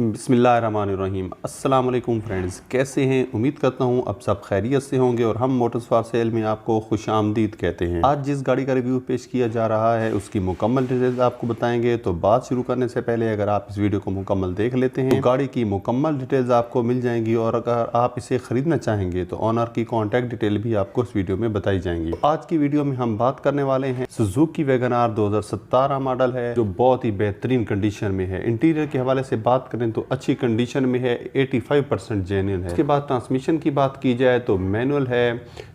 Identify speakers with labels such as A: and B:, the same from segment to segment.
A: बिस्मिल्लाहिर्रहमानिर्रहीम। अस्सलाम वालेकुम फ्रेंड्स, कैसे हैं? उम्मीद करता हूं अब सब खैरियत से होंगे और हम मोटर्स फॉर सेल में आपको खुश आमदीद कहते हैं। आज जिस गाड़ी का रिव्यू पेश किया जा रहा है उसकी मुकम्मल डिटेल्स आपको बताएंगे। तो बात शुरू करने से पहले अगर आप इस वीडियो को मुकम्मल देख लेते हैं तो गाड़ी की मुकम्मल डिटेल्स आपको मिल जाएंगी और अगर आप इसे खरीदना चाहेंगे तो ऑनर की कॉन्टैक्ट डिटेल भी आपको इस वीडियो में बताई जाएंगी। आज की वीडियो में हम बात करने वाले हैं सुजुकी वैगन आर 2017 मॉडल है जो बहुत ही बेहतरीन कंडीशन में है। इंटीरियर के हवाले से बात करें तो अच्छी कंडीशन में है, 85% जेन्युइन है। इसके बाद ट्रांसमिशन की बात की जाए तो मैनुअल है।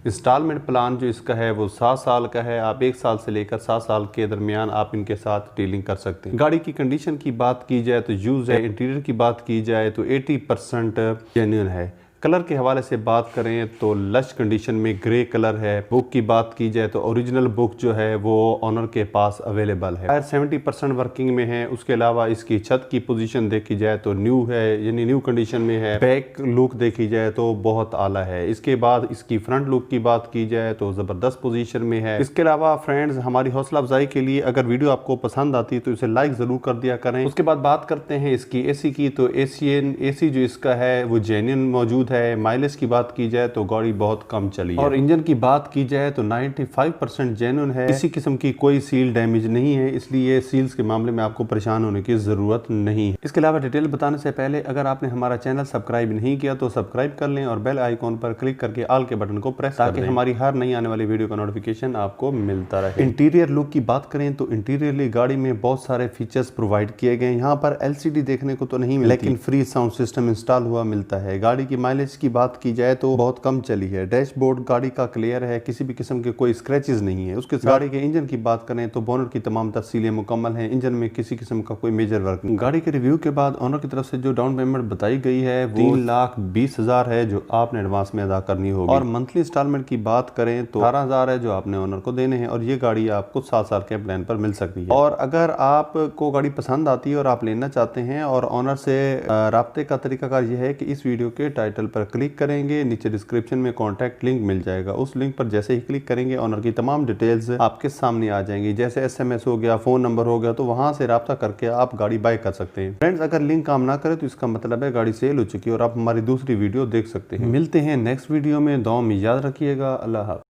A: इंस्टॉलमेंट प्लान जो इसका है वो 7 साल का है। आप 1 साल से लेकर 7 साल के दरमियान आप इनके साथ डीलिंग कर सकते हैं। गाड़ी की कंडीशन की बात की जाए तो यूज है। इंटीरियर की बात की जाए तो 80% जेन्युइन है। कलर के हवाले से बात करें तो लश कंडीशन में ग्रे कलर है। बुक की बात की जाए तो ओरिजिनल बुक जो है वो ऑनर के पास अवेलेबल है। टायर 70% वर्किंग में है। उसके अलावा इसकी छत की पोजीशन देखी जाए तो न्यू है, यानी न्यू कंडीशन में है। बैक लुक देखी जाए तो बहुत आला है। इसके बाद इसकी फ्रंट लुक की बात की जाए तो जबरदस्त पोजीशन में है। इसके अलावा फ्रेंड्स, हमारी हौसला अफजाई के लिए अगर वीडियो आपको पसंद आती है तो इसे लाइक जरूर कर दिया करें। उसके बाद बात करते हैं इसकी एसी की। तो एसी जो इसका है वो जेन्युइन मौजूद है। माइलेज की बात की जाए तो गाड़ी बहुत कम चली है। और इंजन की बात की जाए तो 95% जेन्युइन है। किसी किस्म की कोई सील डैमेज नहीं है, इसलिए सील्स के मामले में आपको परेशान होने की जरूरत नहीं है। इसके अलावा डिटेल बताने से पहले अगर आपने हमारा चैनल सब्सक्राइब नहीं किया तो सब्सक्राइब कर लें और बेल आइकॉन पर क्लिक करके ऑल के बटन को प्रेस ताकि हमारी हर नई आने वाली वीडियो का नोटिफिकेशन आपको मिलता रहे। इंटीरियर लुक की बात करें तो इंटीरियरली गाड़ी में बहुत सारे फीचर्स प्रोवाइड किए गए। यहाँ पर LCD देखने को तो नहीं मिलती, लेकिन फ्री साउंड सिस्टम इंस्टॉल हुआ मिलता है। गाड़ी की माइलेज की बात की जाए तो बहुत कम चली है। डैशबोर्ड गाड़ी का क्लियर है, किसी भी किस्म के कोई स्क्रैचेस नहीं है। उसके साथ गाड़ी के इंजन की बात करें तो बोनट की तमाम तफसीलें मुकम्मल हैं। इंजन में किसी किस्म का कोई मेजर वर्क नहीं। गाड़ी के रिव्यू के बाद ऑनर की तरफ से जो डाउन पेमेंट बताई गई है वो 3,20,000 है जो आपने एडवांस में अदा करनी होगी। और मंथली इंस्टॉलमेंट की बात करें तो 18,000 है जो आपने ऑनर को देने हैं और ये गाड़ी आपको 7 साल के प्लान पर मिल सकती है। और अगर आपको गाड़ी पसंद आती है और आप लेना चाहते हैं और ऑनर से राब्ते का तरीकाकार यह है कि इस वीडियो के टाइटल पर क्लिक करेंगे, नीचे डिस्क्रिप्शन में कॉन्टैक्ट लिंक मिल जाएगा। उस लिंक पर जैसे ही क्लिक करेंगे ऑनर की तमाम डिटेल्स आपके सामने आ जाएंगी, जैसे SMS हो गया, फोन नंबर हो गया, तो वहां से राब्ता करके आप गाड़ी बाय कर सकते हैं। फ्रेंड्स, अगर लिंक काम ना करे तो इसका मतलब है गाड़ी सेल हो चुकी है और आप हमारी दूसरी वीडियो देख सकते हैं। मिलते हैं नेक्स्ट वीडियो में। दुआ में याद रखिएगा। अल्लाह हाफ़िज़।